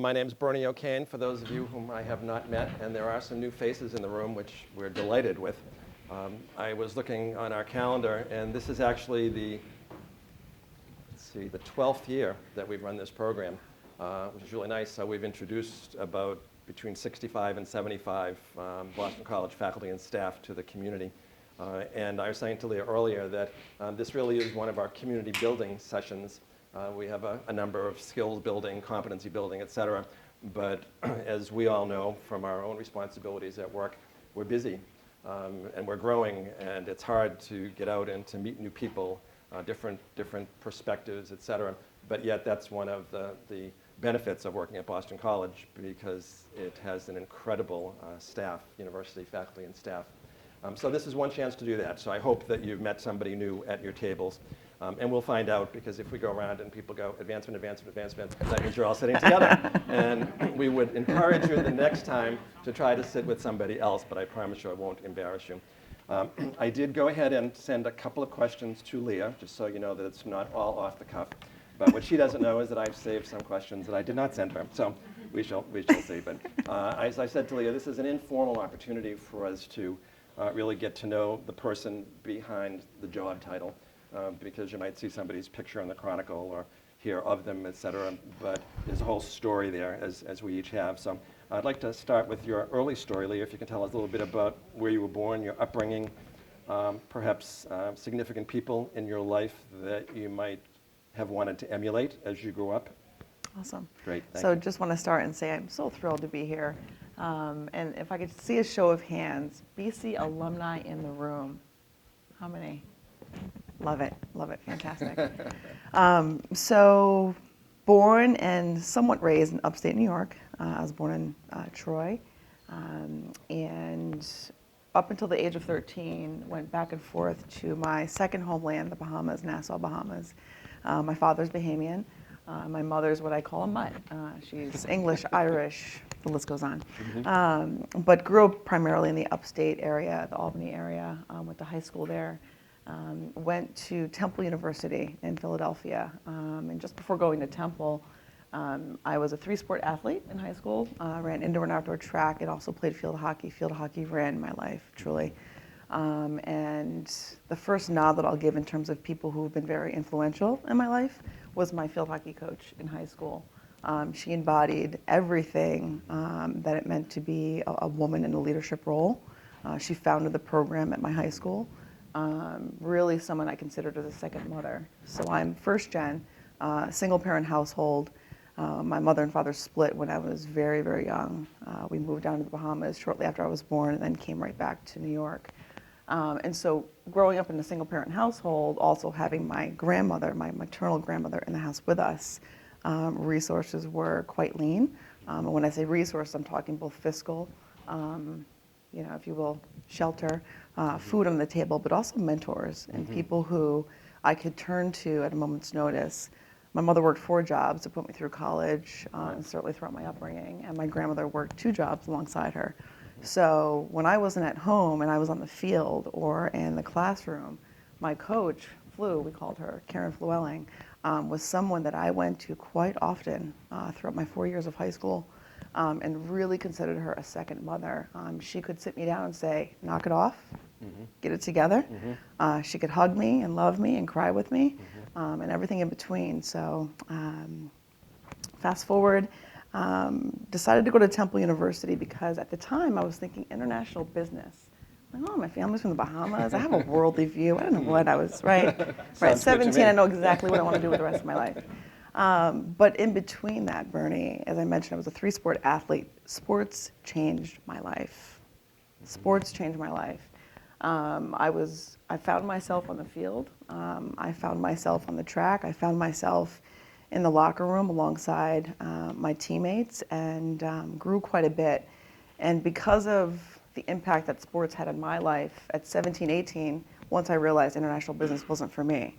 my name's Bernie O'Kane, for those of you whom I have not met, and there are some new faces in the room, which we're delighted with. I was looking on our calendar, and this is actually the 12th year that we've run this program, which is really nice. So we've introduced about between 65 and 75 Boston College faculty and staff to the community. And I was saying to Leah earlier that this really is one of our community building sessions. We have a number of skills building, competency building, et cetera. But as we all know from our own responsibilities at work, we're busy and we're growing, and it's hard to get out and to meet new people, different perspectives, et cetera. But yet that's one of the benefits of working at Boston College, because it has an incredible staff, university faculty and staff. So this is one chance to do that. So I hope that you've met somebody new at your tables. And we'll find out, because if we go around and people go advancement, advancement, advancement, that means you're all sitting together. And we would encourage you the next time to try to sit with somebody else, but I promise you I won't embarrass you. I did go ahead and send a couple of questions to Leah, just so you know that it's not all off the cuff. But what she doesn't know is that I've saved some questions that I did not send her. So we shall see. But as I said to Leah, this is an informal opportunity for us to really get to know the person behind the job title. Because you might see somebody's picture in the Chronicle or hear of them, et cetera, but there's a whole story there, as we each have. So I'd like to start with your early story, Leah, if you can tell us a little bit about where you were born, your upbringing, perhaps significant people in your life that you might have wanted to emulate as you grew up. Awesome. Great, thank So you. just want to start and say I'm so thrilled to be here. And if I could see a show of hands, BC alumni in the room. How many? Love it, fantastic. So born and somewhat raised in upstate New York. I was born in Troy, and up until the age of 13, went back and forth to my second homeland, the Bahamas, Nassau, Bahamas. My father's Bahamian. My mother's what I call a mutt. She's English, Irish, the list goes on. But grew up primarily in the upstate area, the Albany area, went to high school there. Went to Temple University in Philadelphia, and just before going to Temple, I was a three-sport athlete in high school. Ran indoor and outdoor track, and also played field hockey. Field hockey ran my life, truly. And the first nod that I'll give in terms of people who have been very influential in my life was my field hockey coach in high school. She embodied everything that it meant to be a woman in a leadership role. She founded the program at my high school. Really someone I considered as a second mother. So I'm first gen, single parent household. My mother and father split when I was very, very young. We moved down to the Bahamas shortly after I was born, and then came right back to New York. And so growing up in a single parent household, also having my grandmother, my maternal grandmother, in the house with us, resources were quite lean. And when I say resource, I'm talking both fiscal, if you will, shelter, food on the table, but also mentors and people who I could turn to at a moment's notice. My mother worked 4 jobs to put me through college, and certainly throughout my upbringing, and my grandmother worked 2 jobs alongside her. So when I wasn't at home and I was on the field or in the classroom, my coach, Flu, we called her, Karen Flewelling, was someone that I went to quite often throughout my 4 years of high school. And really considered her a second mother. She could sit me down and say, knock it off, get it together. She could hug me and love me and cry with me, and everything in between. So fast forward, decided to go to Temple University because at the time I was thinking international business. Like, oh, my family's from the Bahamas. I have a worldly view. I don't know what I was, right? At 17, I know exactly what I want to do with the rest of my life. But in between that, Bernie, as I mentioned, I was a 3-sport athlete. Sports changed my life. Sports changed my life. I found myself on the field. I found myself on the track. I found myself in the locker room alongside my teammates, and grew quite a bit. And because of the impact that sports had on my life at 17, 18, once I realized international business wasn't for me,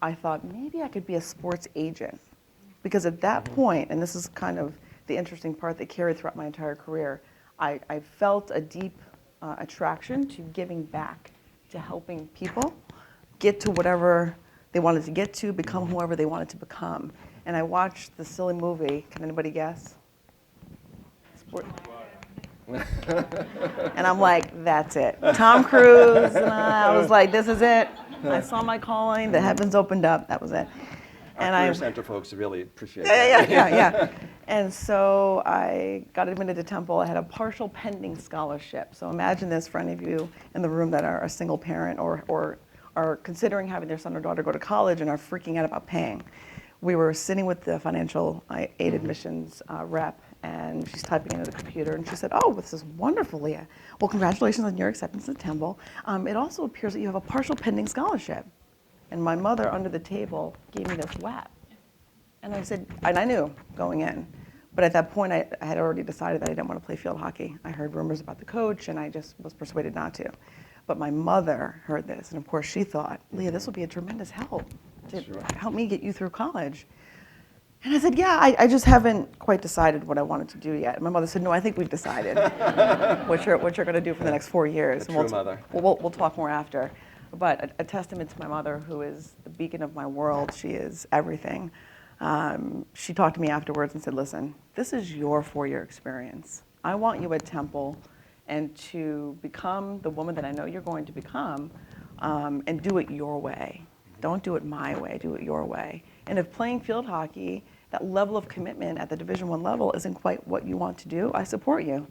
I thought maybe I could be a sports agent. Because at that point, and this is kind of the interesting part that carried throughout my entire career, I felt a deep attraction to giving back, to helping people get to whatever they wanted to get to, become whoever they wanted to become. And I watched the silly movie. Can anybody guess? Sport. And I'm like, that's it. Tom Cruise, and I was like, this is it. I saw my calling, the heavens opened up, that was it. Our And Career Center folks really appreciate yeah, that. yeah. And so I got admitted to Temple. I had a partial pending scholarship. So imagine this for any of you in the room that are a single parent or are considering having their son or daughter go to college and are freaking out about paying. We were sitting with the financial aid admissions rep, and she's typing into the computer, and she said, "Oh, this is wonderful, Leah. Well, congratulations on your acceptance at Temple. It also appears that you have a partial pending scholarship." And my mother, under the table, gave me this whap. And I said, and I knew going in, but at that point, I had already decided that I didn't want to play field hockey. I heard rumors about the coach, and I just was persuaded not to. But my mother heard this, and of course, she thought, Leah, this will be a tremendous help to help me get you through college. And I said, yeah, I just haven't quite decided what I wanted to do yet. And my mother said, no, I think we've decided what you're going to do for the next 4 years. A true mother. We'll talk more after. But a testament to my mother, who is the beacon of my world. She is everything. She talked to me afterwards and said, listen, this is your 4-year experience. I want you at Temple and to become the woman that I know you're going to become, and do it your way. Don't do it my way, do it your way. And if playing field hockey, that level of commitment at the Division I level isn't quite what you want to do, I support you.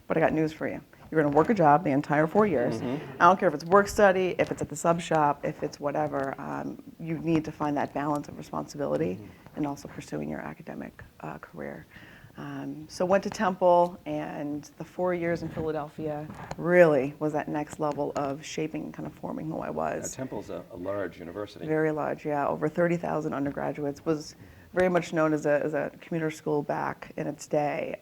But I got news for you. You're going to work a job the entire 4 years. I don't care if it's work study, if it's at the sub shop, if it's whatever. You need to find that balance of responsibility and also pursuing your academic career. So went to Temple, and the 4 years in Philadelphia really was that next level of shaping and kind of forming who I was. Temple's a large university. Very large, yeah. Over 30,000 undergraduates. Was very much known as a commuter school back in its day,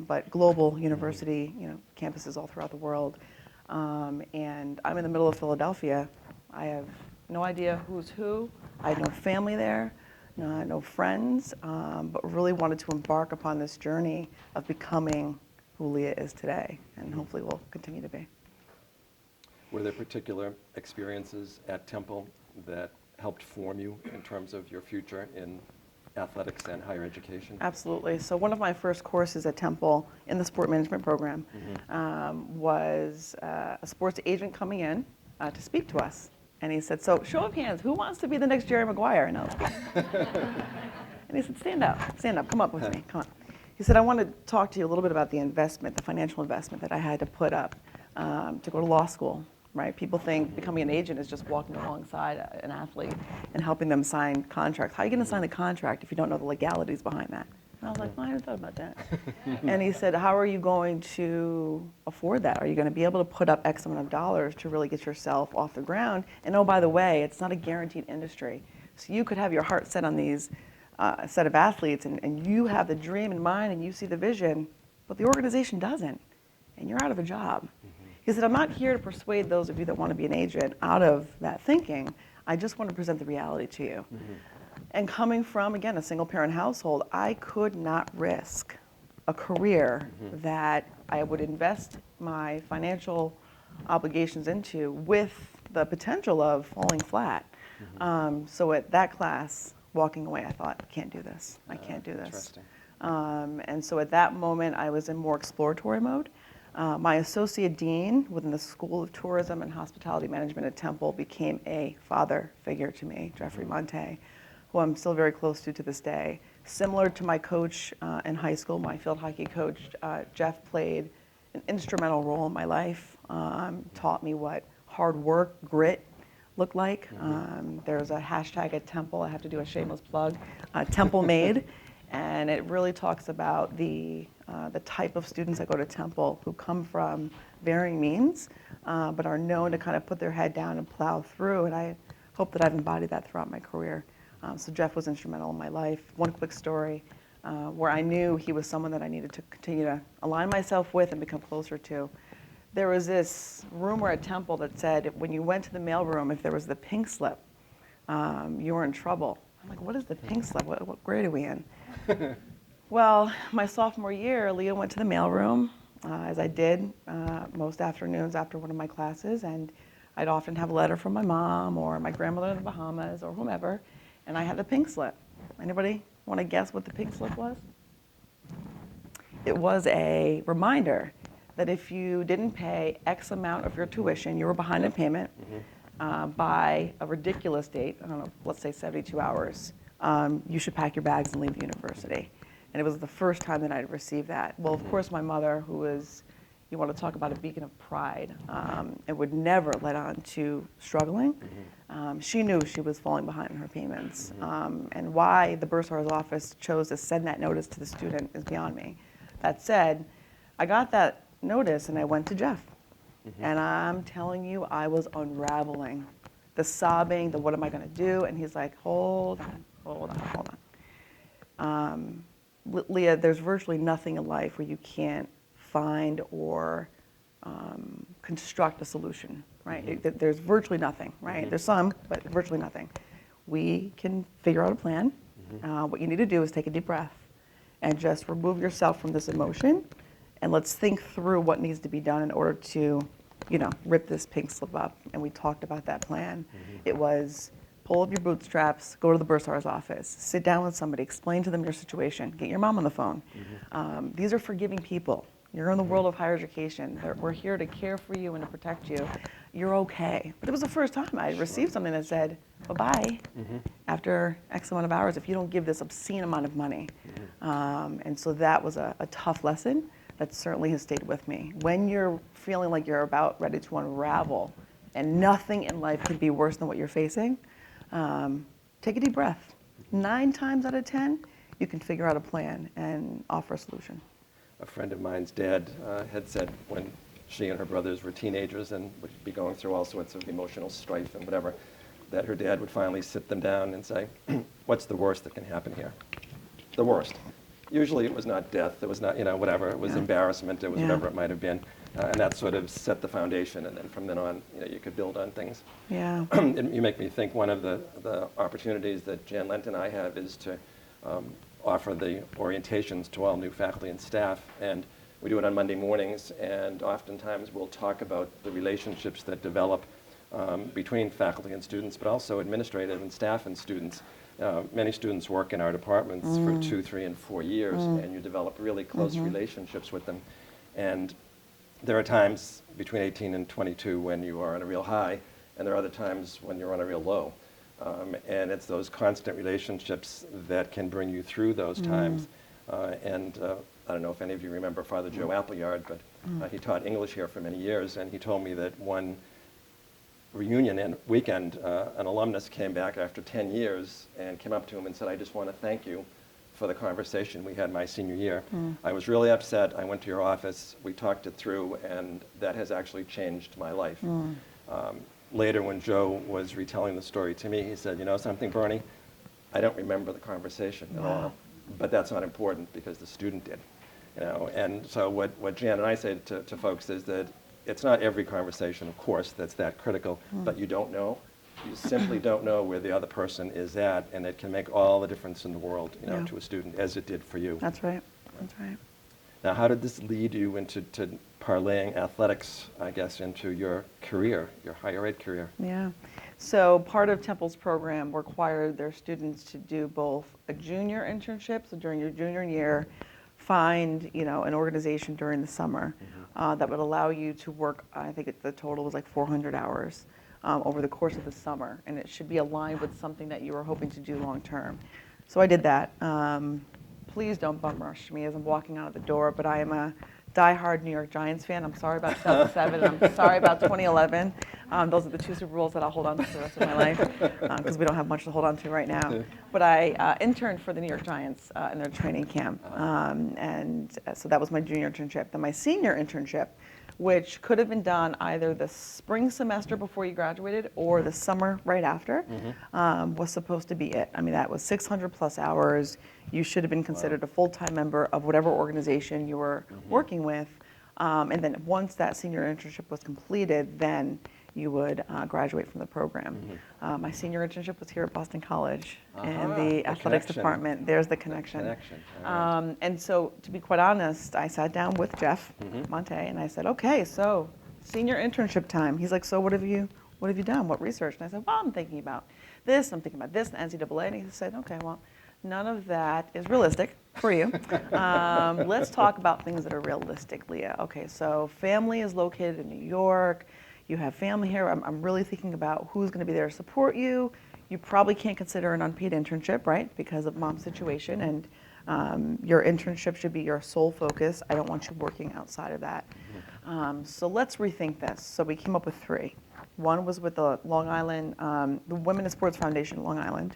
but global university, campuses all throughout the world. And I'm in the middle of Philadelphia. I have no idea who's who. I have no family there, no friends, but really wanted to embark upon this journey of becoming who Leah is today, and hopefully will continue to be. Were there particular experiences at Temple that helped form you in terms of your future in athletics and higher education? Absolutely. So one of my first courses at Temple in the sport management program was a sports agent coming in to speak to us. And he said, so show of hands, who wants to be the next Jerry Maguire? And I was like, and he said, stand up, come up with me, come on. He said, I want to talk to you a little bit about the investment, the financial investment that I had to put up to go to law school. Right? People think becoming an agent is just walking alongside an athlete and helping them sign contracts. How are you going to sign a contract if you don't know the legalities behind that? And I was like, well, I hadn't thought about that. And he said, how are you going to afford that? Are you going to be able to put up X amount of dollars to really get yourself off the ground? And oh, by the way, it's not a guaranteed industry. So you could have your heart set on these set of athletes, and you have the dream in mind and you see the vision, but the organization doesn't, and you're out of a job. He said, I'm not here to persuade those of you that want to be an agent out of that thinking. I just want to present the reality to you. And coming from, again, a single parent household, I could not risk a career that I would invest my financial obligations into with the potential of falling flat. So at that class, walking away, I thought, I can't do this. I can't do this. And so at that moment, I was in more exploratory mode. My associate dean within the School of Tourism and Hospitality Management at Temple became a father figure to me, Jeffrey Monte, who I'm still very close to this day. Similar to my coach in high school, my field hockey coach, Jeff played an instrumental role in my life, taught me what hard work, grit looked like. There's a hashtag at Temple, I have to do a shameless plug, Temple Made, and it really talks about the type of students that go to Temple who come from varying means, but are known to kind of put their head down and plow through, and I hope that I've embodied that throughout my career. So Jeff was instrumental in my life. One quick story where I knew he was someone that I needed to continue to align myself with and become closer to. There was this rumor at Temple that said when you went to the mailroom, if there was the pink slip, you were in trouble. I'm like, what is the pink slip? What grade are we in? Well, my sophomore year, Leah went to the mailroom, as I did most afternoons after one of my classes, and I'd often have a letter from my mom or my grandmother in the Bahamas or whomever, and I had the pink slip. Anybody Want to guess what the pink slip was? It was a reminder that if you didn't pay X amount of your tuition, you were behind in payment by a ridiculous date, I don't know, let's say 72 hours, you should pack your bags and leave the university. And it was the first time that I'd received that. Well, of course, my mother, who was, you want to talk about a beacon of pride, and would never let on to struggling, she knew she was falling behind in her payments. And why the bursar's office chose to send that notice to the student is beyond me. That said, I got that notice and I went to Jeff. And I'm telling you, I was unraveling. The sobbing, the what am I going to do? And he's like, hold on. Leah, there's virtually nothing in life where you can't find or construct a solution, right? There's virtually nothing, right? There's some, but virtually nothing. We can figure out a plan. What you need to do is take a deep breath and just remove yourself from this emotion, and let's think through what needs to be done in order to, rip this pink slip up. And we talked about that plan. It was pull up your bootstraps, go to the bursar's office, sit down with somebody, explain to them your situation, get your mom on the phone. These are forgiving people. You're in the world of higher education. We're here to care for you and to protect you. You're okay. But it was the first time I received something that said, bye-bye, after X amount of hours if you don't give this obscene amount of money. And so that was a tough lesson that certainly has stayed with me. When you're feeling like you're about ready to unravel and nothing in life could be worse than what you're facing, take a deep breath. 9 times out of 10, you can figure out a plan and offer a solution. A friend of mine's dad had said when she and her brothers were teenagers and would be going through all sorts of emotional strife and whatever, that her dad would finally sit them down and say, what's the worst that can happen here? The worst. Usually it was not death, it was not, whatever, it was embarrassment, it was whatever it might have been. And that sort of set the foundation, and then from then on, you could build on things. Yeah. You make me think one of the opportunities that Jan Lent and I have is to offer the orientations to all new faculty and staff, and we do it on Monday mornings, and oftentimes we'll talk about the relationships that develop between faculty and students, but also administrative and staff and students. Many students work in our departments for 2, 3, and 4 years, and you develop really close relationships with them. And there are times between 18 and 22 when you are on a real high, and there are other times when you're on a real low. And it's those constant relationships that can bring you through those times. And I don't know if any of you remember Father Joe Appleyard, but he taught English here for many years, and he told me that one reunion and weekend, an alumnus came back after 10 years and came up to him and said, I just want to thank you for the conversation we had my senior year. I was really upset. I went to your office, we talked it through, and that has actually changed my life. Later, when Joe was retelling the story to me, he said, you know something, Bernie? I don't remember the conversation at all, but that's not important because the student did. And so what Jan and I say to folks is that it's not every conversation, of course, that's that critical, but you don't know. You simply don't know where the other person is at, and it can make all the difference in the world, to a student, as it did for you. That's right. That's right. Now, how did this lead you into parlaying athletics, I guess, into your career, your higher ed career? Yeah. So part of Temple's program required their students to do both a junior internship, so during your junior year, find an organization during the summer that would allow you to work, I think the total was like 400 hours over the course of the summer, and it should be aligned with something that you were hoping to do long term. So I did that. Please don't bum rush me as I'm walking out of the door, but I am a diehard New York Giants fan. I'm sorry about 2007, and I'm sorry about 2011. Those are the 2 Super Bowls that I'll hold on to for the rest of my life, because we don't have much to hold on to right now. But I interned for the New York Giants in their training camp, and so that was my junior internship. Then my senior internship, which could have been done either the spring semester before you graduated or the summer right after, was supposed to be it. I mean, that was 600 plus hours. You should have been considered a full-time member of whatever organization you were working with. And then once that senior internship was completed, then you would graduate from the program. My senior internship was here at Boston College in the athletics department. There's the connection. Right. And so, to be quite honest, I sat down with Jeff Monte and I said, okay, so senior internship time. He's like, so what have you done? What research? And I said, well, I'm thinking about this, and NCAA. And he said, okay, well, none of that is realistic for you. Let's talk about things that are realistic, Leah. Okay, so family is located in New York. You have family here. I'm really thinking about who's going to be there to support you. You probably can't consider an unpaid internship, right, because of mom's situation, and your internship should be your sole focus. I don't want you working outside of that. So let's rethink this. So we came up with 3. One was with the Long Island, the Women in Sports Foundation, Long Island.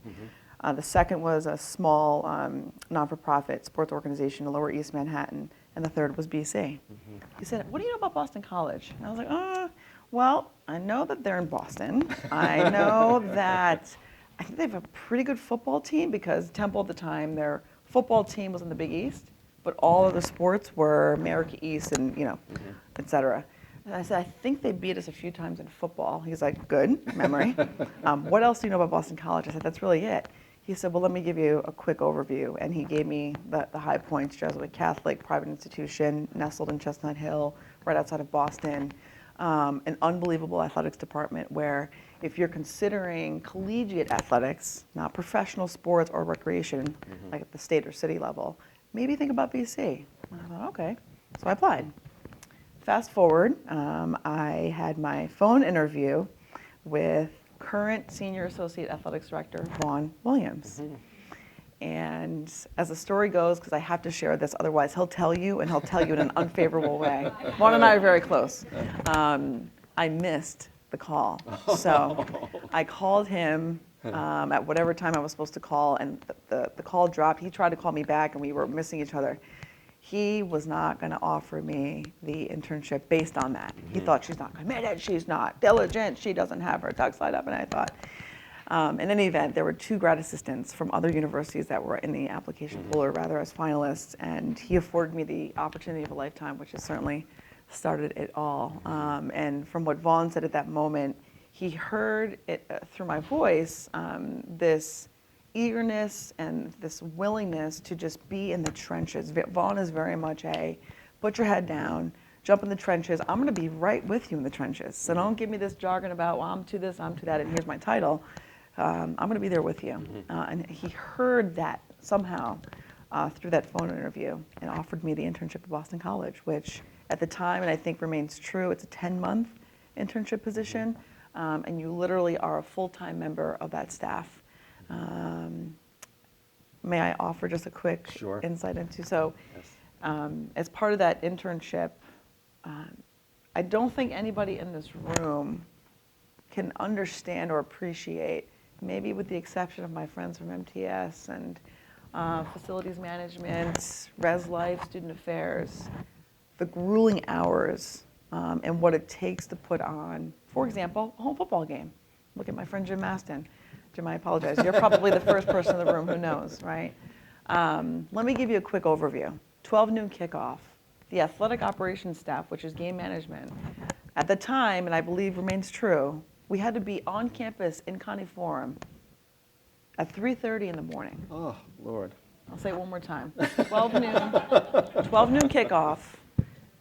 The second was a small non-for-profit sports organization in Lower East Manhattan, and the third was BC. He said, "What do you know about Boston College?" And I was like, well, I know that they're in Boston. I know that I think they have a pretty good football team because Temple at the time, their football team was in the Big East, but all of the sports were America East and, et cetera. And I said, I think they beat us a few times in football. He's like, good memory. What else do you know about Boston College? I said, that's really it. He said, well, let me give you a quick overview. And he gave me the high points: Jesuit Catholic, private institution, nestled in Chestnut Hill, right outside of Boston. An unbelievable athletics department where if you're considering collegiate athletics, not professional sports or recreation, like at the state or city level, maybe think about BC. And I thought, okay. So I applied. Fast forward, I had my phone interview with current Senior Associate Athletics Director, Vaughn Williams. And as the story goes, because I have to share this, otherwise he'll tell you, and he'll tell you in an unfavorable way. Vaughn and I are very close. I missed the call. So I called him at whatever time I was supposed to call, and the call dropped. He tried to call me back, and we were missing each other. He was not going to offer me the internship based on that. He thought, she's not committed, she's not diligent, she doesn't have her ducks lined up. And I thought, in any event, there were 2 grad assistants from other universities that were in the application pool, or rather as finalists, and he afforded me the opportunity of a lifetime, which has certainly started it all. And from what Vaughn said at that moment, he heard it through my voice, this eagerness and this willingness to just be in the trenches. Vaughn is very much a put your head down, jump in the trenches. I'm going to be right with you in the trenches. So don't give me this jargon about, well, I'm to this, I'm to that, and here's my title. I'm going to be there with you. And he heard that somehow through that phone interview and offered me the internship at Boston College, which at the time, and I think remains true, it's a 10-month internship position, and you literally are a full-time member of that staff. May I offer just a quick insight into, so as part of that internship, I don't think anybody in this room can understand or appreciate, maybe with the exception of my friends from MTS and facilities management, res life, student affairs, the grueling hours and what it takes to put on, for example, a home football game. Look at my friend Jim Maston. Jim, I apologize. You're probably the first person in the room who knows, right? Let me give you a quick overview. 12 noon kickoff. The athletic operations staff, which is game management, at the time, and I believe remains true, we had to be on campus in Connie Forum at 3:30 in the morning. Oh, Lord. I'll say it one more time. 12 noon kickoff,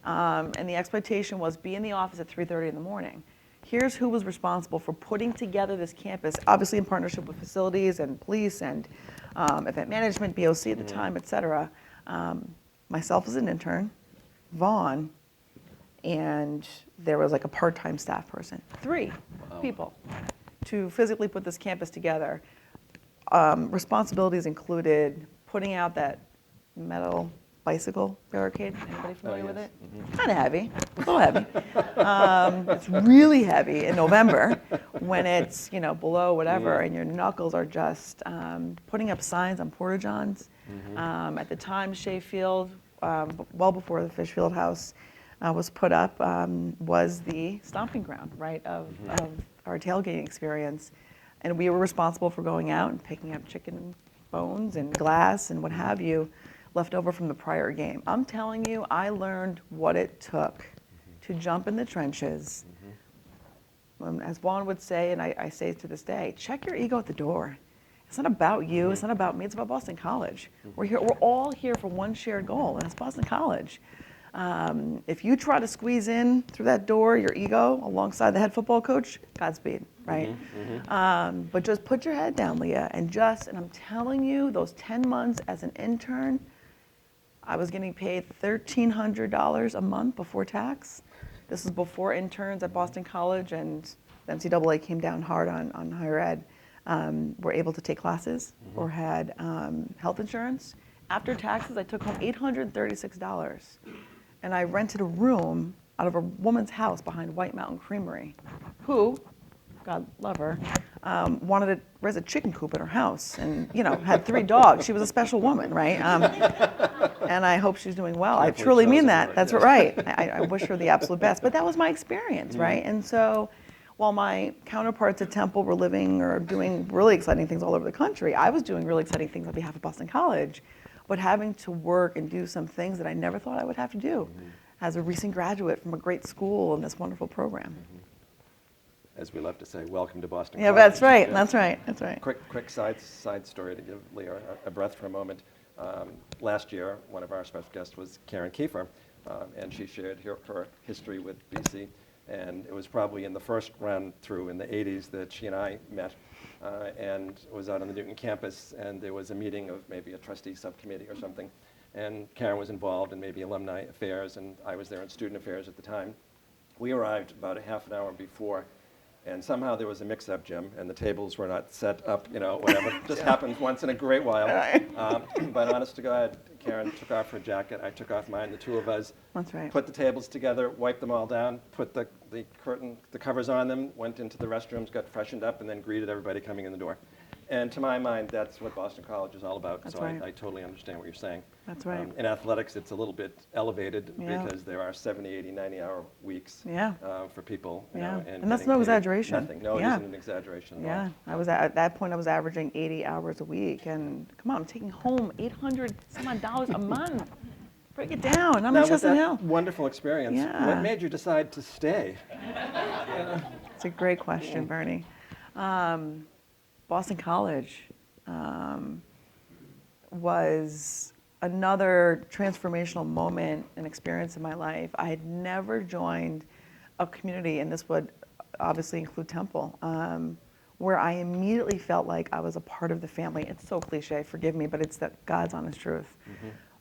and the expectation was be in the office at 3:30 in the morning. Here's who was responsible for putting together this campus, obviously in partnership with facilities and police and event management, BOC at the time, et cetera. Myself as an intern, Vaughn, and there was like a part-time staff person. 3 people to physically put this campus together. Responsibilities included putting out that metal bicycle barricade. Anybody familiar with it? Kind of heavy, a little heavy. It's really heavy in November when it's below whatever, and your knuckles are just putting up signs on porta-johns. At the time, Shea Field, well before the Fish Field House was put up, was the stomping ground, right, of our tailgating experience. And we were responsible for going out and picking up chicken bones and glass and what have you, left over from the prior game. I'm telling you, I learned what it took to jump in the trenches. As Vaughn would say, and I say to this day, check your ego at the door. It's not about you, it's not about me, it's about Boston College. We're all here for one shared goal, and it's Boston College. If you try to squeeze in through that door, your ego, alongside the head football coach, Godspeed, right? But just put your head down, Leah, and I'm telling you, those 10 months as an intern, I was getting paid $1,300 a month before tax. This is before interns at Boston College and the NCAA came down hard on higher ed. Were able to take classes or had health insurance. After taxes, I took home $836. And I rented a room out of a woman's house behind White Mountain Creamery, who, God love her, wanted to raise a chicken coop in her house and, had 3 dogs. She was a special woman, right? And I hope she's doing well. I truly mean that. That's right. I wish her the absolute best. But that was my experience, right? And so while my counterparts at Temple were living or doing really exciting things all over the country, I was doing really exciting things on behalf of Boston College, but having to work and do some things that I never thought I would have to do as a recent graduate from a great school and this wonderful program. As we love to say, welcome to Boston Yeah, College. that's right. Yeah. That's right. That's right. Quick side story to give Leah a breath for a moment. Last year, one of our special guests was Karen Kiefer, and she shared her history with BC. And it was probably in the first run through in the 80s that she and I met, and was out on the Newton campus, and there was a meeting of maybe a trustee subcommittee or something. And Karen was involved in maybe alumni affairs, and I was there in student affairs at the time. We arrived about a half an hour before, and somehow there was a mix-up, Jim, and the tables were not set up, whatever. Just happens once in a great while. But honest to God, Karen took off her jacket, I took off mine, the two of us That's right. put the tables together, wiped them all down, put the covers on them, went into the restrooms, got freshened up, and then greeted everybody coming in the door. And to my mind, that's what Boston College is all about. That's so right. I totally understand what you're saying. That's right. In athletics, it's a little bit elevated Yeah. because there are 70, 80, 90-hour weeks Yeah. For people. Yeah. And And that's getting no paid exaggeration. Nothing. No, Yeah. it isn't an exaggeration at Yeah, at that point I was averaging 80 hours a week, and come on, I'm taking home $800 some odd dollars a month. Break it down. I'm Now, in with Chestnut that Hill. wonderful experience, Yeah. what made you decide to stay? It's a great question, Bernie. Boston College was another transformational moment and experience in my life. I had never joined a community, and this would obviously include Temple, where I immediately felt like I was a part of the family. It's so cliche, forgive me, but it's the God's honest truth.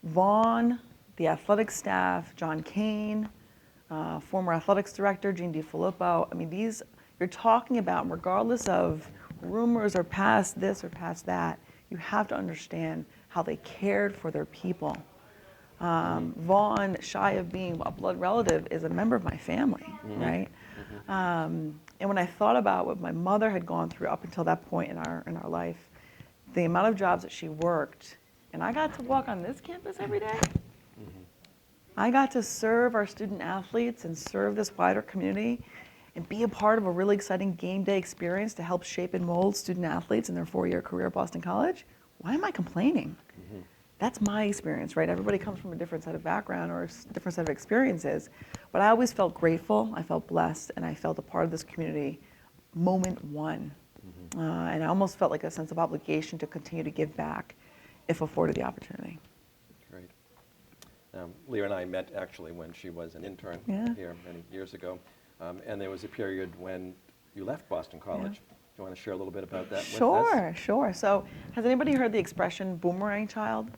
Vaughn, the athletic staff, John Kane, former athletics director, Gene DiFilippo. I mean, these, you're talking about, regardless of rumors or past this or past that, you have to understand how they cared for their people. Vaughn, shy of being a blood relative, is a member of my family, right? And when I thought about what my mother had gone through up until that point in our life, the amount of jobs that she worked, and I got to walk on this campus every day. I got to serve our student athletes and serve this wider community and be a part of a really exciting game day experience to help shape and mold student athletes in their 4-year career at Boston College. Why am I complaining? That's my experience, right? Everybody comes from a different set of background or a different set of experiences. But I always felt grateful, I felt blessed, and I felt a part of this community moment one. And I almost felt like a sense of obligation to continue to give back if afforded the opportunity. Great. Leah and I met actually when she was an intern here many years ago. And there was a period when you left Boston College. Do you want to share a little bit about that with us? Sure. So has anybody heard the expression boomerang child?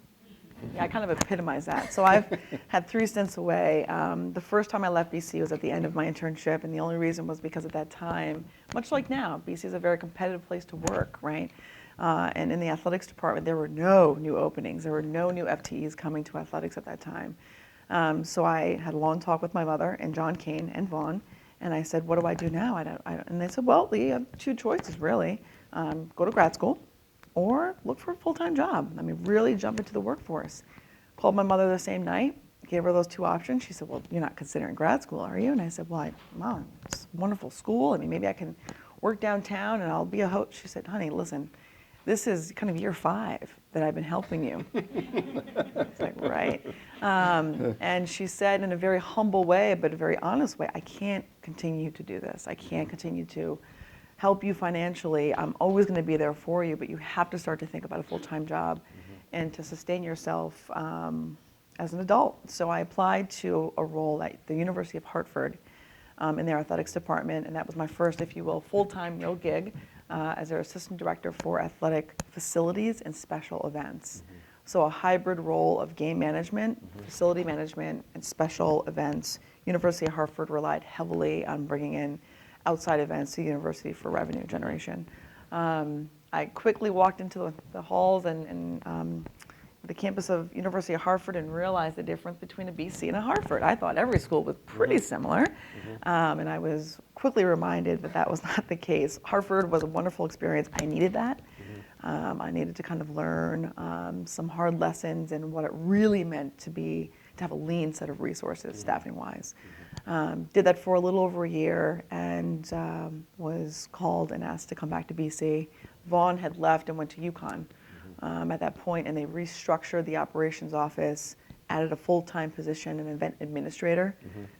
Yeah, I kind of epitomize that. So I've had 3 stints away. The first time I left BC was at the end of my internship, and the only reason was because at that time, much like now, BC is a very competitive place to work, right? And in the athletics department, there were no new openings. There were no new FTEs coming to athletics at that time. So I had a long talk with my mother and John Kane and Vaughn, and I said, what do I do now? And they said, well, Lee, you have 2 choices, really. Go to grad school or look for a full-time job. I mean, really jump into the workforce. Called my mother the same night, gave her those 2 options. She said, well, you're not considering grad school, are you? And I said, well, Mom, it's a wonderful school. I mean, maybe I can work downtown and I'll be a host. She said, honey, listen, this is kind of year 5 that I've been helping you. It's like, right. And she said in a very humble way, but a very honest way, I can't continue to do this. I can't continue to help you financially. I'm always going to be there for you, but you have to start to think about a full-time job. And to sustain yourself as an adult. So I applied to a role at the University of Hartford in their athletics department, and that was my first, if you will, full-time real gig as their assistant director for athletic facilities and special events. So a hybrid role of game management, facility management, and special events. University of Hartford relied heavily on bringing in outside events to the university for revenue generation. I quickly walked into the halls and the campus of University of Hartford and realized the difference between a BC and a Hartford. I thought every school was pretty similar, and I was quickly reminded that that was not the case. Hartford was a wonderful experience. I needed that. I needed to kind of learn some hard lessons and what it really meant to have a lean set of resources, staffing-wise. Did that for a little over a year and was called and asked to come back to BC. Vaughn had left and went to UConn at that point, and they restructured the operations office, added a full-time position, an event administrator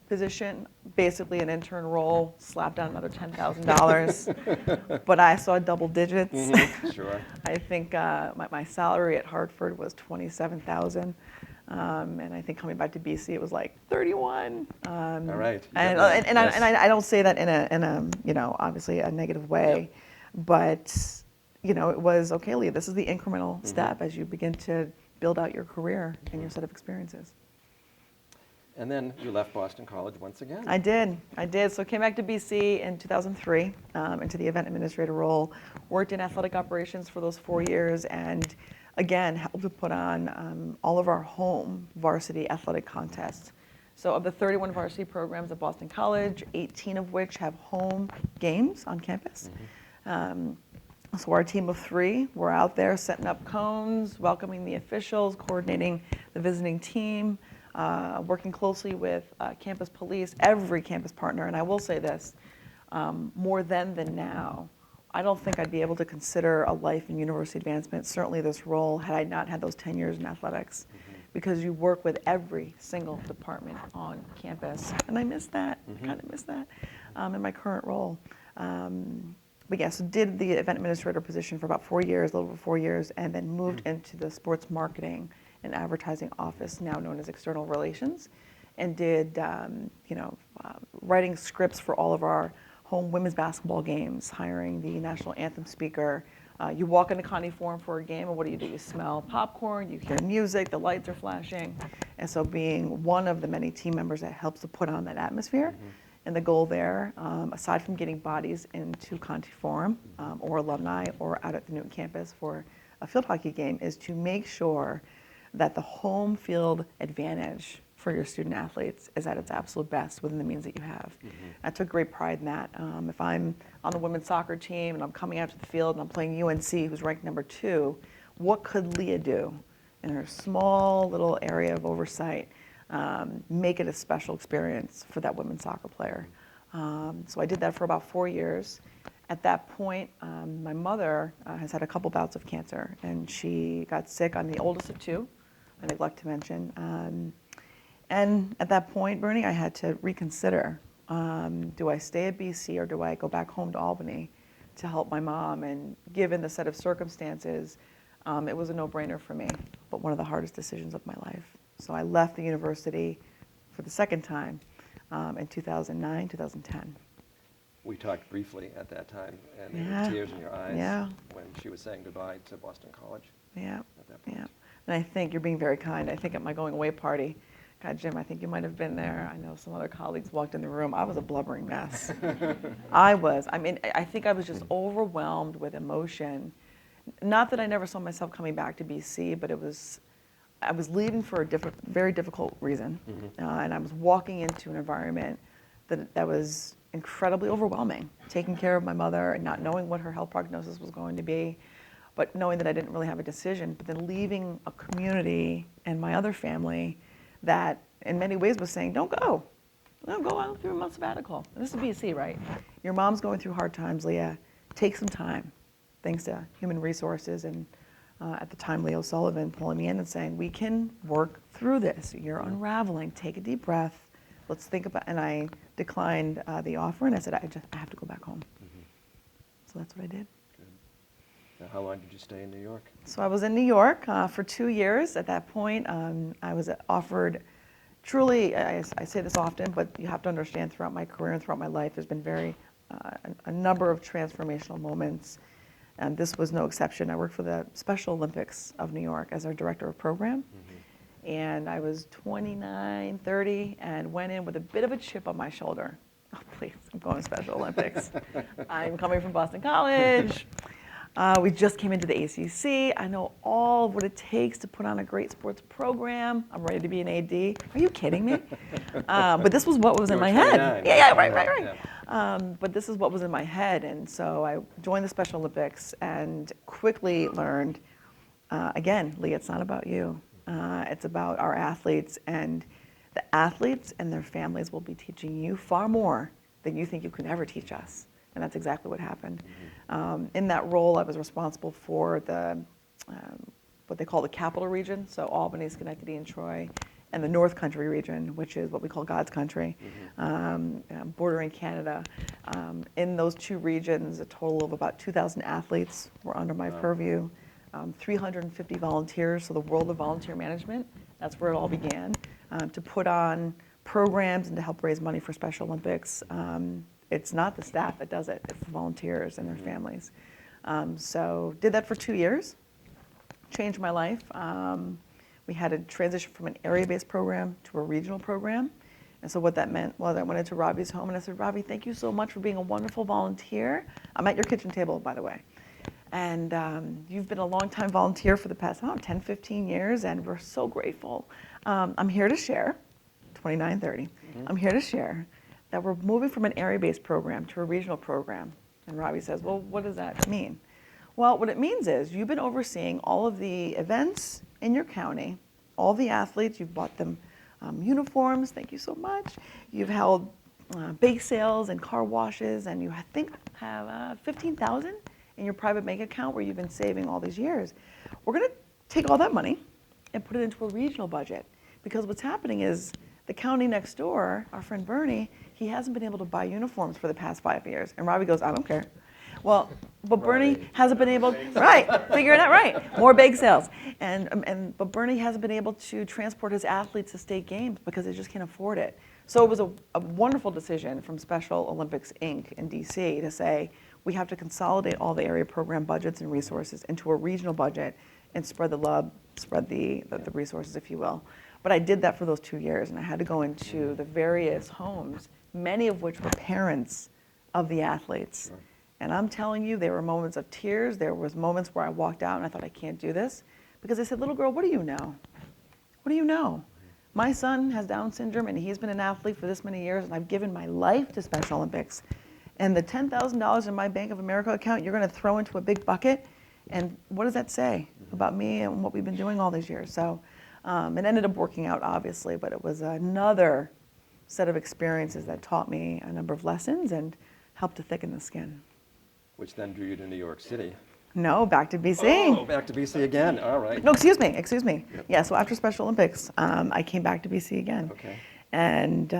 position, basically an intern role, slapped down another $10,000. But I saw double digits. Sure. I think my salary at Hartford was $27,000. And I think coming back to BC, it was like 31. All right. And I don't say that in a obviously a negative way, but it was okay, Leah. This is the incremental step as you begin to build out your career and your set of experiences. And then you left Boston College once again. I did. So I came back to BC in 2003 into the event administrator role. Worked in athletic operations for those 4 years, and again, helped to put on all of our home varsity athletic contests. So of the 31 varsity programs at Boston College, 18 of which have home games on campus. So our team of 3 were out there setting up cones, welcoming the officials, coordinating the visiting team, working closely with campus police, every campus partner. And I will say this, more then than now, I don't think I'd be able to consider a life in university advancement, certainly this role, had I not had those 10 years in athletics, because you work with every single department on campus. And I miss that, kind of miss that in my current role. But yes, did the event administrator position for about 4 years, a little over 4 years, and then moved into the sports marketing and advertising office, now known as external relations, and did writing scripts for all of our home women's basketball games, hiring the national anthem speaker. You walk into Connie Forum for a game, and what do? You smell popcorn, you hear music, the lights are flashing. And so being one of the many team members that helps to put on that atmosphere, and the goal there, aside from getting bodies into Conti Forum or alumni or out at the Newton campus for a field hockey game, is to make sure that the home field advantage for your student athletes is at its absolute best within the means that you have. I took great pride in that. If I'm on the women's soccer team and I'm coming out to the field and I'm playing UNC, who's ranked number 2, what could Leah do in her small little area of oversight, make it a special experience for that women's soccer player? So I did that for about 4 years. At that point, my mother has had a couple bouts of cancer, and she got sick. I'm the oldest of 2, I neglect to mention. And at that point, Bernie, I had to reconsider, do I stay at BC or do I go back home to Albany to help my mom? And given the set of circumstances, it was a no-brainer for me, but one of the hardest decisions of my life. So I left the university for the second time in 2009, 2010. We talked briefly at that time, and there were tears in your eyes when she was saying goodbye to Boston College. Yeah, at that point. yeah. And I think you're being very kind. I think at my going away party, God, Jim, I think you might have been there. I know some other colleagues walked in the room. I was a blubbering mess. I think I was just overwhelmed with emotion. Not that I never saw myself coming back to BC, but I was leaving for a very difficult reason. And I was walking into an environment that was incredibly overwhelming, taking care of my mother and not knowing what her health prognosis was going to be, but knowing that I didn't really have a decision, but then leaving a community and my other family that in many ways was saying, don't go. Don't go out through a month sabbatical. And this is BC, right? Your mom's going through hard times, Leah. Take some time. Thanks to human resources and at the time, Leo Sullivan pulling me in and saying, we can work through this. You're unraveling. Take a deep breath. Let's think about, and I declined the offer and I said, I have to go back home. So that's what I did. Now, how long did you stay in New York? So I was in New York for 2 years. At that point, I was offered, truly, I say this often, but you have to understand throughout my career and throughout my life, there's been a number of transformational moments. And this was no exception. I worked for the Special Olympics of New York as our director of program. And I was 29, 30, and went in with a bit of a chip on my shoulder. Oh, please, I'm going to Special Olympics. I'm coming from Boston College. We just came into the ACC. I know all of what it takes to put on a great sports program. I'm ready to be an AD. Are you kidding me? But this was what was in my head. Yeah, right. But this is what was in my head. And so I joined the Special Olympics and quickly learned, again, Leah, it's not about you. It's about our athletes, and the athletes and their families will be teaching you far more than you think you could ever teach us. And that's exactly what happened. In that role, I was responsible for what they call the capital region, so Albany, Schenectady, and Troy, and the North Country region, which is what we call God's country, bordering Canada. In those two regions, a total of about 2,000 athletes were under my purview. 350 volunteers, so the world of volunteer management, that's where it all began, to put on programs and to help raise money for Special Olympics. It's not the staff that does it, it's the volunteers and their families. So did that for 2 years, changed my life. We had to transition from an area-based program to a regional program. And so what that meant was I went into Robbie's home and I said, Robbie, thank you so much for being a wonderful volunteer. I'm at your kitchen table, by the way. And you've been a long-time volunteer for the past, 10, 15 years, and we're so grateful. I'm here to share, 29, 30, I'm here to share that we're moving from an area-based program to a regional program. And Robbie says, well, what does that mean? Well, what it means is you've been overseeing all of the events in your county, all the athletes, you've bought them uniforms, thank you so much. You've held bake sales and car washes, and you, I think, have 15,000 in your private bank account where you've been saving all these years. We're going to take all that money and put it into a regional budget, because what's happening is the county next door, our friend Bernie, he hasn't been able to buy uniforms for the past 5 years. And Robbie goes, I don't care. Well, but Bernie hasn't been able, right, figure it out, right, more bake sales. But Bernie hasn't been able to transport his athletes to state games because they just can't afford it. So it was a wonderful decision from Special Olympics, Inc. in DC to say, we have to consolidate all the area program budgets and resources into a regional budget and spread the love, spread the resources, if you will. But I did that for those 2 years, and I had to go into the various homes, many of which were parents of the athletes. Sure. And I'm telling you, there were moments of tears. There was moments where I walked out and I thought, I can't do this. Because they said, little girl, what do you know? What do you know? My son has Down syndrome, and he's been an athlete for this many years, and I've given my life to Special Olympics. And the $10,000 in my Bank of America account, you're going to throw into a big bucket? And what does that say about me and what we've been doing all these years? So it ended up working out, obviously, but it was another set of experiences that taught me a number of lessons and helped to thicken the skin. Which then drew you to New York City. No, back to BC. Oh, back to BC again, all right. No, excuse me. Yep. Yeah, so after Special Olympics, I came back to BC again. Okay. And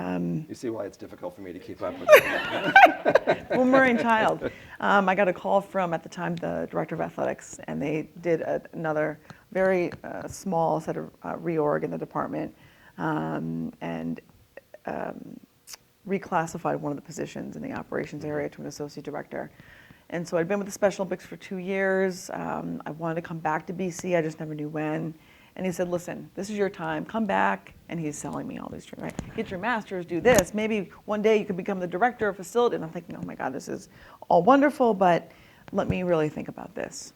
you see why it's difficult for me to keep up with it. boomerang child. I got a call from, at the time, the director of athletics, and they did another very small set of reorg in the department, and reclassified one of the positions in the operations area to an associate director. And so I'd been with the Special Olympics for 2 years. I wanted to come back to BC, I just never knew when. And he said, listen, this is your time, come back. And he's selling me all these dreams, right? Get your master's, do this. Maybe one day you could become the director of facility. And I'm thinking, oh my God, this is all wonderful, but let me really think about this.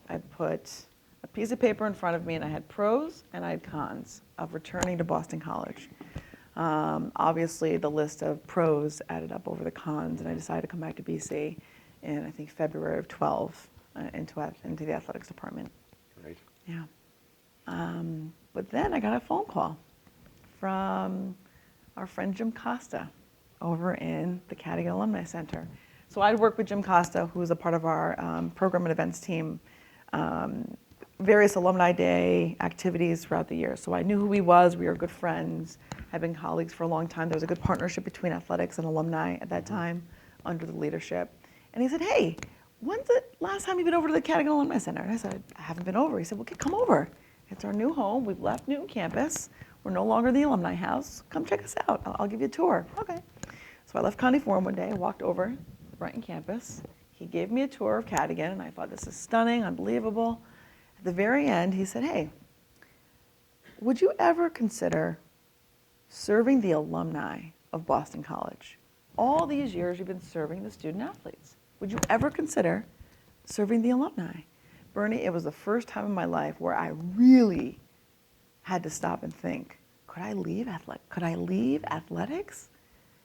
I put a piece of paper in front of me, and I had pros and I had cons of returning to Boston College. Obviously, the list of pros added up over the cons, and I decided to come back to BC in, I think, February of 12 into the athletics department. Great. Yeah. But then I got a phone call from our friend Jim Costa over in the Caddy Alumni Center. So I'd worked with Jim Costa, who was a part of our program and events team, various alumni day activities throughout the year. So I knew who he was. We were good friends, had been colleagues for a long time. There was a good partnership between athletics and alumni at that time under the leadership. And he said, hey, when's the last time you've been over to the Cadogan Alumni Center? And I said, I haven't been over. He said, well, come over. It's our new home. We've left Newton campus. We're no longer the alumni house. Come check us out. I'll give you a tour. Okay. So I left Connie Forum one day, walked over the Brighton campus. He gave me a tour of Cadogan, and I thought, this is stunning, unbelievable. At the very end, he said, hey, would you ever consider serving the alumni of Boston College? All these years you've been serving the student athletes. Would you ever consider serving the alumni? Bernie, it was the first time in my life where I really had to stop and think, could I leave athletics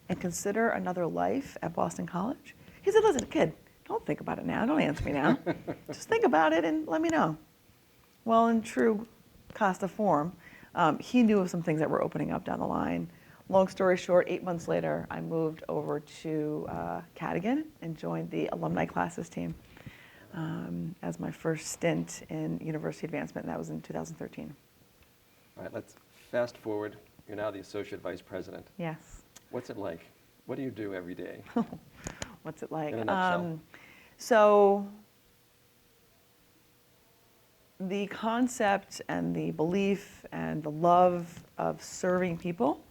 and consider another life at Boston College? He said, listen, kid, don't think about it now. Don't answer me now. Just think about it and let me know. Well, in true Costa form, he knew of some things that were opening up down the line. Long story short, 8 months later, I moved over to Cadogan and joined the alumni classes team as my first stint in university advancement, and that was in 2013. All right, let's fast forward. You're now the Associate Vice President. Yes. What's it like? What do you do every day? What's it like? In a nutshell. So the concept and the belief and the love of serving people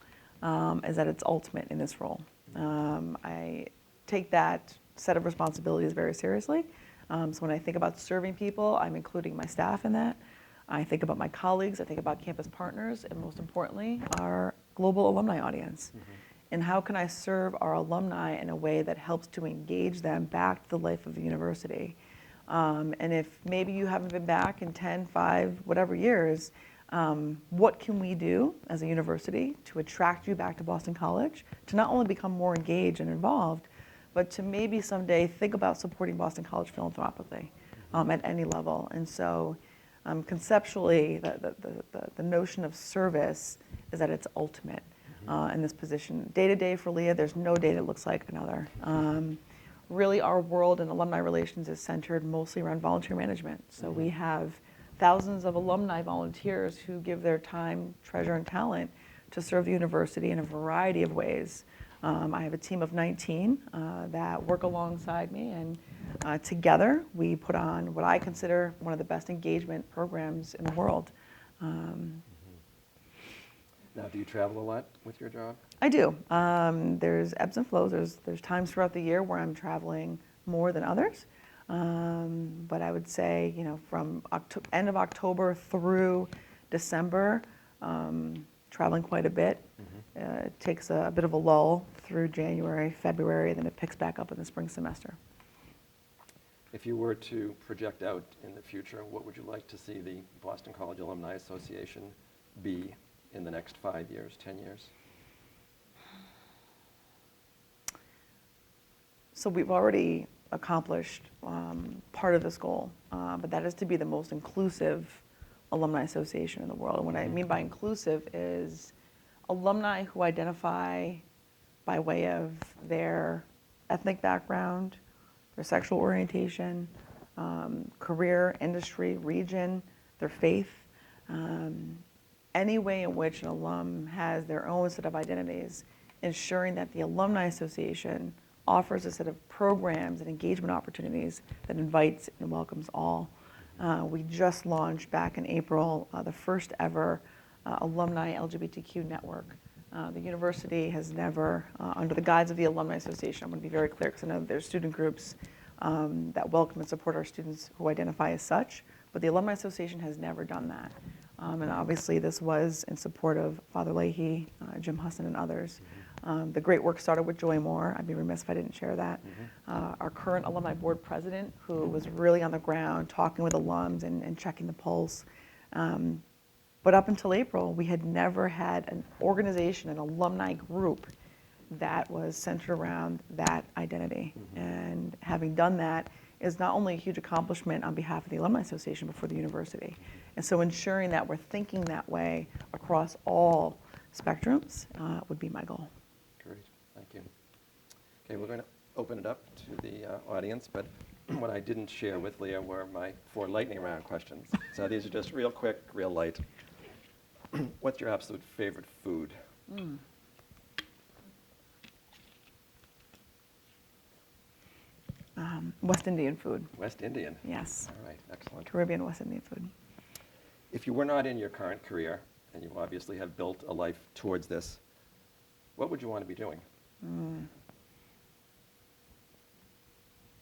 is at its ultimate in this role. I take that set of responsibilities very seriously. So when I think about serving people, I'm including my staff in that. I think about my colleagues, I think about campus partners, and most importantly, our global alumni audience. And how can I serve our alumni in a way that helps to engage them back to the life of the university? And if maybe you haven't been back in 10, 5, whatever years, what can we do as a university to attract you back to Boston College, to not only become more engaged and involved, but to maybe someday think about supporting Boston College philanthropically at any level. And so conceptually, the notion of service is at its ultimate in this position. Day to day for Leah, there's no day that looks like another. Really, our world in alumni relations is centered mostly around volunteer management. So we have thousands of alumni volunteers who give their time, treasure, and talent to serve the university in a variety of ways. I have a team of 19 that work alongside me, and together we put on what I consider one of the best engagement programs in the world. Now, do you travel a lot with your job? I do. There's ebbs and flows. There's times throughout the year where I'm traveling more than others. But I would say, from end of October through December, traveling quite a bit. It takes a bit of a lull through January, February, then it picks back up in the spring semester. If you were to project out in the future, what would you like to see the Boston College Alumni Association be in the next 5 years, 10 years? So we've already accomplished part of this goal, but that is to be the most inclusive alumni association in the world. And what I mean by inclusive is alumni who identify by way of their ethnic background, their sexual orientation, career, industry, region, their faith, any way in which an alum has their own set of identities, ensuring that the Alumni Association offers a set of programs and engagement opportunities that invites and welcomes all. We just launched back in April the first ever alumni LGBTQ network. The university has never, under the guise of the Alumni Association, I'm going to be very clear because I know there's student groups that welcome and support our students who identify as such, but the Alumni Association has never done that. And obviously this was in support of Father Leahy, Jim Husson, and others. The great work started with Joy Moore. I'd be remiss if I didn't share that. Our current alumni board president, who was really on the ground talking with alums and checking the pulse. But up until April, we had never had an organization, an alumni group that was centered around that identity. And having done that is not only a huge accomplishment on behalf of the Alumni Association, but for the university. And so ensuring that we're thinking that way across all spectrums would be my goal. Great, thank you. Okay, we're going to open it up to the audience, but what I didn't share with Leah were my 4 lightning round questions. So these are just real quick, real light. What's your absolute favorite food? West Indian food. West Indian. Yes, All right, excellent. Caribbean West Indian food. If you were not in your current career, and you obviously have built a life towards this, what would you want to be doing?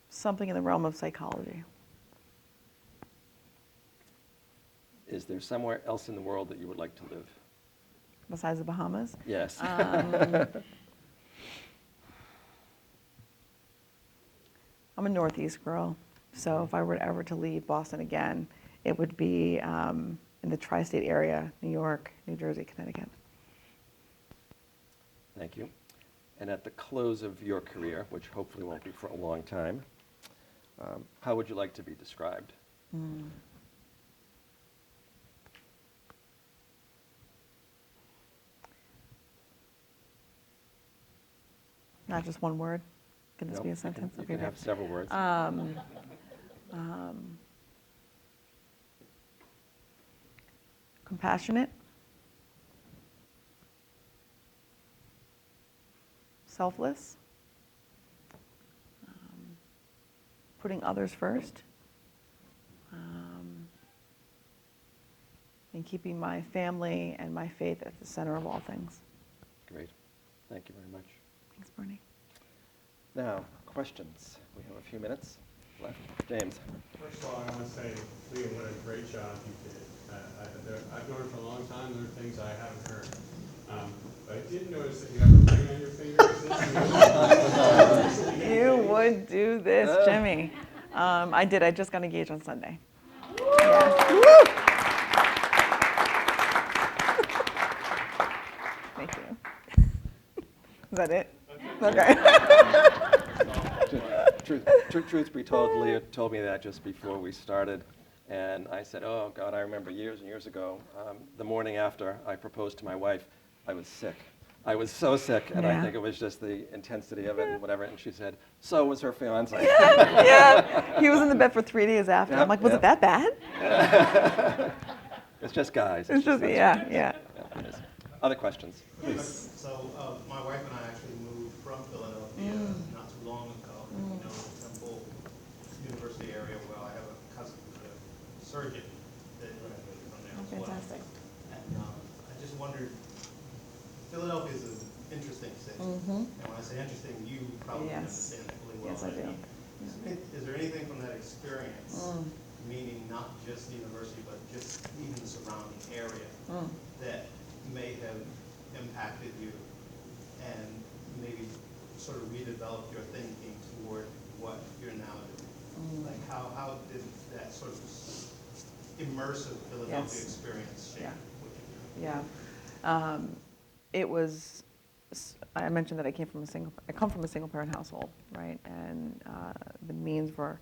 Something in the realm of psychology. Is there somewhere else in the world that you would like to live? Besides the Bahamas? Yes. I'm a Northeast girl, so if I were ever to leave Boston again, it would be in the tri-state area, New York, New Jersey, Connecticut. Thank you. And at the close of your career, which hopefully won't be for a long time, how would you like to be described? Not just one word? Can this Nope, be a sentence? You Okay, can have good. several words. Compassionate, selfless, putting others first, and keeping my family and my faith at the center of all things. Great. Thank you very much. Thanks, Bernie. Now, questions. We have a few minutes left. James. First of all, I want to say, Leah, what a great job you did. I've known her for a long time. There are things I haven't heard. But I did notice that you have a ring on your finger. You would do this, Jimmy. I did. I just got engaged on Sunday. Yeah. Woo! Thank you. Is that it? Okay. Truth be told, Leah told me that just before we started. And I said, oh, God, I remember years and years ago, the morning after I proposed to my wife, I was sick. I was so sick, and I Yeah. think it was just the intensity of it and whatever. And she said, so was her fiance. Yeah. He was in the bed for 3 days after. I'm Yep, like, was yep. it that bad? It's just guys. It's just, yeah. Yeah, it is. Other questions? So my wife and I actually moved from Philadelphia not too long ago. You know, the Temple University area where I have a cousin who's a surgeon that graduated from there as well. Fantastic. And I just wondered, Philadelphia is an interesting city. And when I say interesting, you probably Yes. understand it really well. Yes, I do. Is there anything from that experience, meaning not just the university, but just even the surrounding area, that may have impacted you and maybe sort of redeveloped your thinking toward what you're now doing? Like how did that sort of immersive Philadelphia Yes. experience shape Yeah. what you're doing? Yeah. It was, I mentioned that I come from a single parent household, right? And the means were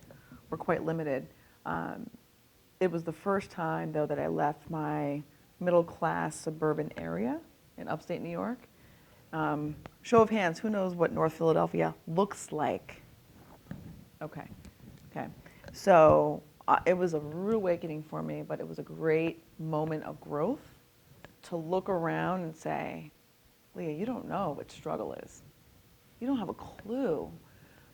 quite limited. It was the first time, though, that I left my middle class suburban area in upstate New York. Show of hands, who knows what North Philadelphia looks like? Okay. So it was a rude awakening for me, but it was a great moment of growth to look around and say, Leah, you don't know what struggle is. You don't have a clue.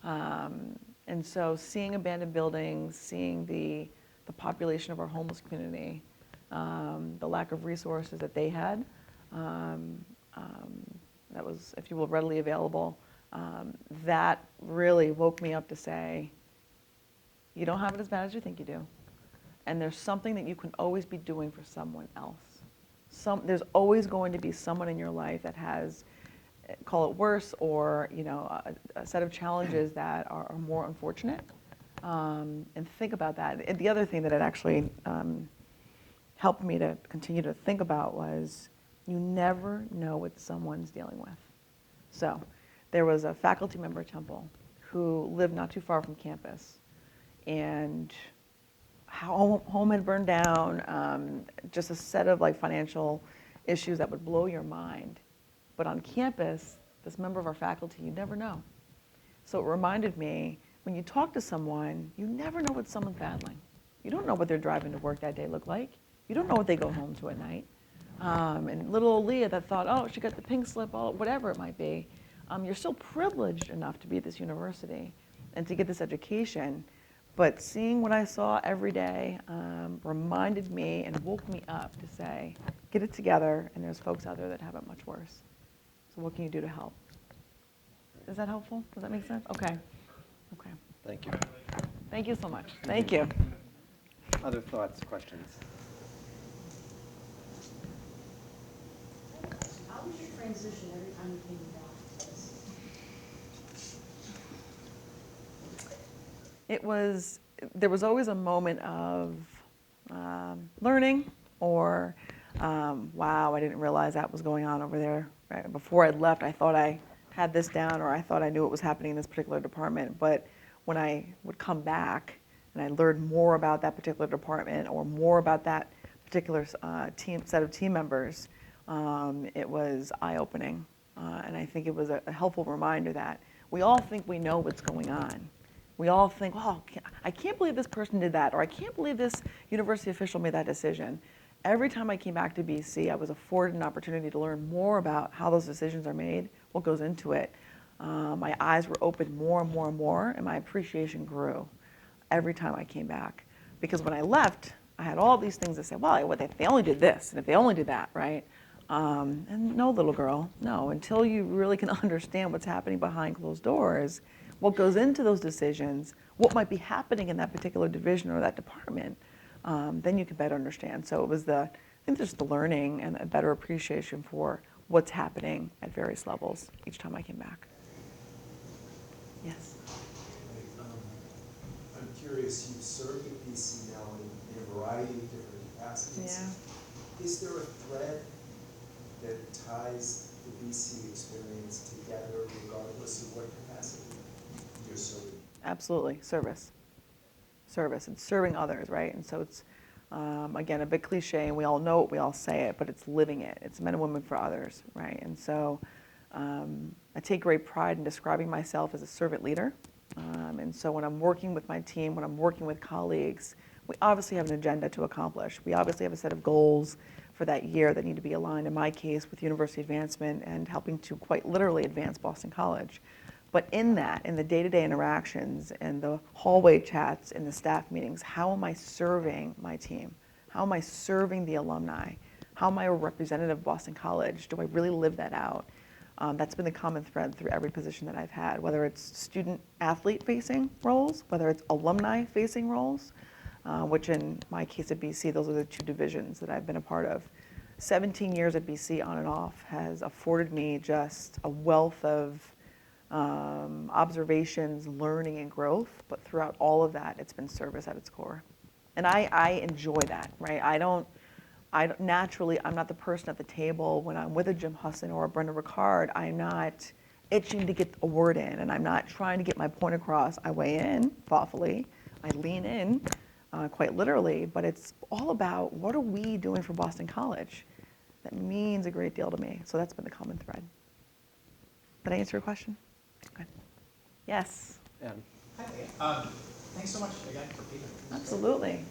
And so seeing abandoned buildings, seeing the population of our homeless community, the lack of resources that they had, that was, if you will, readily available, that really woke me up to say, you don't have it as bad as you think you do. And there's something that you can always be doing for someone else. There's always going to be someone in your life that has, call it worse, or a set of challenges that are more unfortunate. And think about that. And the other thing that it actually helped me to continue to think about was you never know what someone's dealing with. So there was a faculty member at Temple who lived not too far from campus, and home had burned down, just a set of financial issues that would blow your mind. But on campus, this member of our faculty, you never know. So it reminded me, when you talk to someone, you never know what someone's battling. You don't know what they're driving to work that day look like. You don't know what they go home to at night. And little old Leah that thought, oh, she got the pink slip, whatever it might be, you're still privileged enough to be at this university. and to get this education. But seeing what I saw every day reminded me and woke me up to say, get it together, and there's folks out there that have it much worse. So what can you do to help? Is that helpful? Does that make sense? Okay. Okay. Thank you. Thank you so much. Thank you. Other thoughts, questions? How was your transition every time you came back? There was always a moment of learning or, wow, I didn't realize that was going on over there. Right? Before I left, I thought I had this down, or I thought I knew what was happening in this particular department. But when I would come back and I learned more about that particular department or more about that particular set of team members, it was eye-opening. And I think it was a helpful reminder that we all think we know what's going on. We all think, oh, I can't believe this person did that, or I can't believe this university official made that decision. Every time I came back to BC, I was afforded an opportunity to learn more about how those decisions are made, what goes into it. My eyes were opened more and more and more, and my appreciation grew every time I came back. Because when I left, I had all these things to say, well, if they only did this, and if they only did that, right? And no, little girl, no. Until you really can understand what's happening behind closed doors, what goes into those decisions, what might be happening in that particular division or that department, then you can better understand. So it was I think just the learning and a better appreciation for what's happening at various levels each time I came back. Yes? I'm curious, you've served at BC now in a variety of different capacities. Yeah. Is there a thread that ties the BC experience together regardless of what capacity you're serving? Absolutely, service. It's serving others, right? And so it's, again, a bit cliche, and we all know it, we all say it, but it's living it. It's men and women for others, right? And so I take great pride in describing myself as a servant leader. And so when I'm working with my team, when I'm working with colleagues, we obviously have an agenda to accomplish. We obviously have a set of goals for that year that need to be aligned, in my case, with university advancement and helping to quite literally advance Boston College. But in that, in the day-to-day interactions and the hallway chats and the staff meetings, how am I serving my team? How am I serving the alumni? How am I a representative of Boston College? Do I really live that out? That's been the common thread through every position that I've had, whether it's student-athlete facing roles, whether it's alumni facing roles, which in my case at BC, those are the two divisions that I've been a part of. 17 years at BC on and off has afforded me just a wealth of observations, learning, and growth, but throughout all of that, it's been service at its core. And I enjoy that, right? Naturally, I'm not the person at the table when I'm with a Jim Husson or a Brenda Ricard. I'm not itching to get a word in, and I'm not trying to get my point across. I weigh in thoughtfully, I lean in, quite literally, but it's all about what are we doing for Boston College? That means a great deal to me, so that's been the common thread. Did I answer your question? Okay. Yes. Adam. Hi, thanks so much again for being here. Absolutely.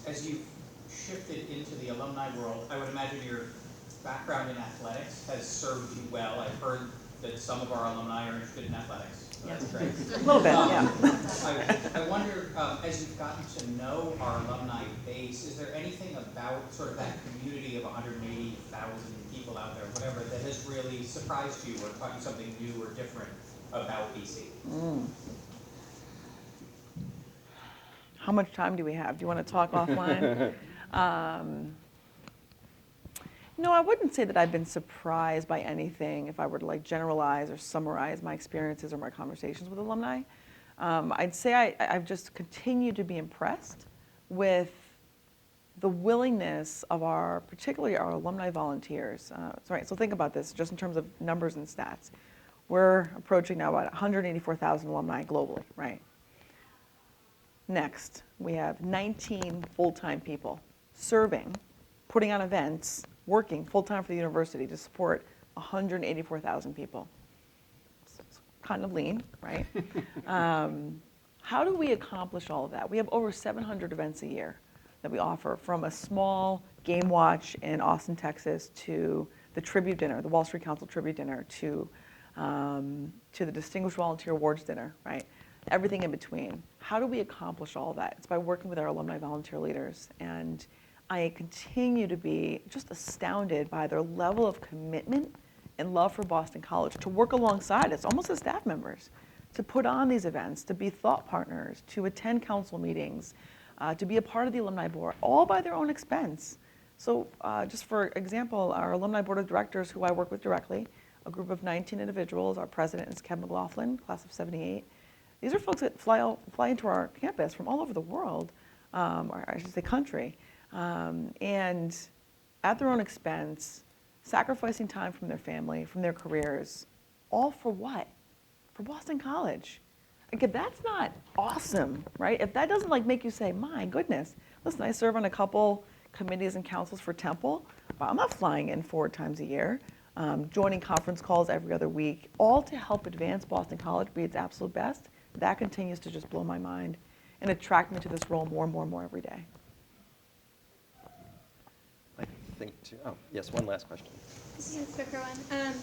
As you've shifted into the alumni world, I would imagine your background in athletics has served you well. I've heard that some of our alumni are interested in athletics. So that's great. A little bit, yeah. I wonder, as you've gotten to know our alumni base, is there anything about sort of that community of 180,000 people out there, whatever, that has really surprised you or taught you something new or different about BC? How much time do we have? Do you want to talk offline? No, I wouldn't say that I've been surprised by anything if I were to like generalize or summarize my experiences or my conversations with alumni. I'd say I've just continued to be impressed with the willingness of particularly our alumni volunteers. So think about this just in terms of numbers and stats. We're approaching now about 184,000 alumni globally, right? Next, we have 19 full-time people serving, putting on events, working full-time for the university to support 184,000 people. It's kind of lean, right? How do we accomplish all of that? We have over 700 events a year that we offer, from a small game watch in Austin, Texas, to the tribute dinner, the Wall Street Council tribute dinner, to to the Distinguished Volunteer Awards dinner, right? Everything in between. How do we accomplish all that? It's by working with our alumni volunteer leaders. And I continue to be just astounded by their level of commitment and love for Boston College to work alongside us, almost as staff members, to put on these events, to be thought partners, to attend council meetings, to be a part of the alumni board, all by their own expense. So just for example, our alumni board of directors, who I work with directly, a group of 19 individuals, our president is Kevin McLaughlin, class of 78. These are folks that fly into our campus from all over the world, or I should say country, and at their own expense, sacrificing time from their family, from their careers, all for what? For Boston College. Like, if that's not awesome, right? If that doesn't like make you say, my goodness, listen, I serve on a couple committees and councils for Temple, but I'm not flying in 4 times a year, joining conference calls every other week, all to help advance Boston College be its absolute best. That continues to just blow my mind and attract me to this role more and more and more every day. I think, yes, one last question. This is a quicker one.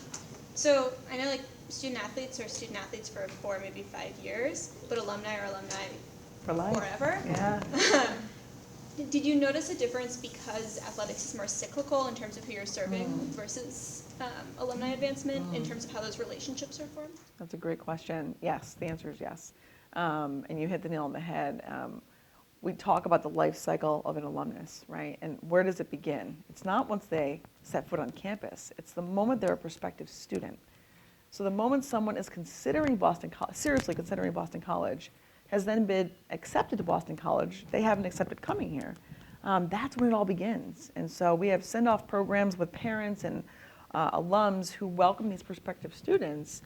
So I know like student athletes are student athletes for 4, maybe 5 years, but alumni are alumni For life. forever. Yeah. Did you notice a difference because athletics is more cyclical in terms of who you're serving versus alumni advancement in terms of how those relationships are formed? That's a great question. Yes, the answer is yes. And you hit the nail on the head. We talk about the life cycle of an alumnus, right? And where does it begin? It's not once they set foot on campus. It's the moment they're a prospective student. So the moment someone is considering seriously considering Boston College, has then been accepted to Boston College, they haven't accepted coming here. That's when it all begins. And so we have send-off programs with parents and alums who welcome these prospective students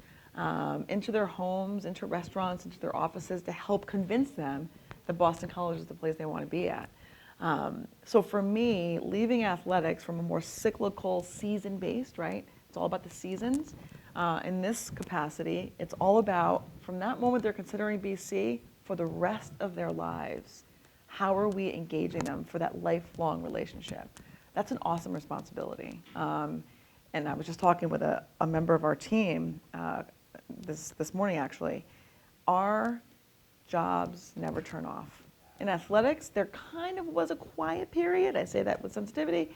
into their homes, into restaurants, into their offices to help convince them that Boston College is the place they want to be at. So for me, leaving athletics from a more cyclical, season-based, right? It's all about the seasons. In this capacity, it's all about, from that moment they're considering BC, for the rest of their lives, how are we engaging them for that lifelong relationship? That's an awesome responsibility. And I was just talking with a member of our team this morning, actually. Our jobs never turn off. In athletics, there kind of was a quiet period, I say that with sensitivity,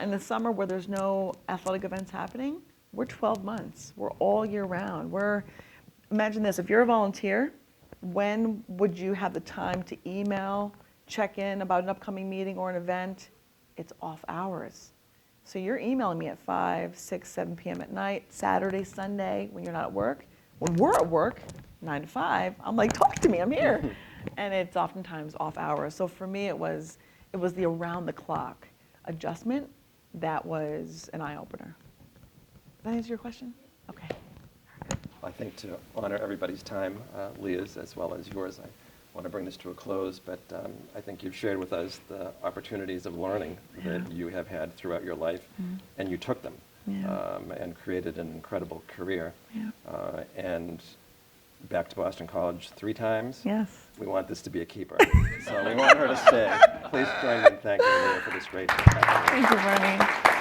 in the summer where there's no athletic events happening. We're 12 months. We're all year round. Imagine this, if you're a volunteer, when would you have the time to email, check in about an upcoming meeting or an event? It's off hours. So you're emailing me at 5, 6, 7 p.m. at night, Saturday, Sunday, when you're not at work. When we're at work, 9 to 5, I'm like, talk to me, I'm here. And it's oftentimes off hours. So for me, it was the around the clock adjustment that was an eye opener. Does that answer your question? Okay. I think to honor everybody's time, Leah's as well as yours, I want to bring this to a close, but I think you've shared with us the opportunities of learning that you have had throughout your life, and you took them and created an incredible career. And back to Boston College 3 times. Yes. We want this to be a keeper. So we want her to stay. Please join me in thanking Leah for this great. Thank you, Bernie.